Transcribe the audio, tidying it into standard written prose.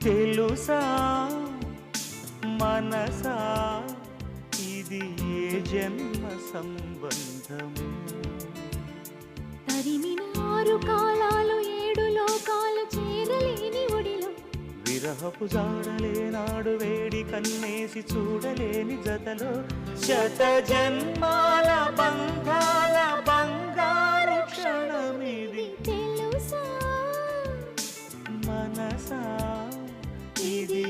తెలుసా మనసా ఇది ఏ జన్మ సంబంధము తరిమిన 6 కాలాలు 7 లోకాలు చేరలేని ఒడిలో విరహపు జాడలేనాడు వేడి కన్నేసి చూడలేని జతలో శత జన్మాల బంధాల బంగారు క్షణమిది తెలుసా మనసా ఇది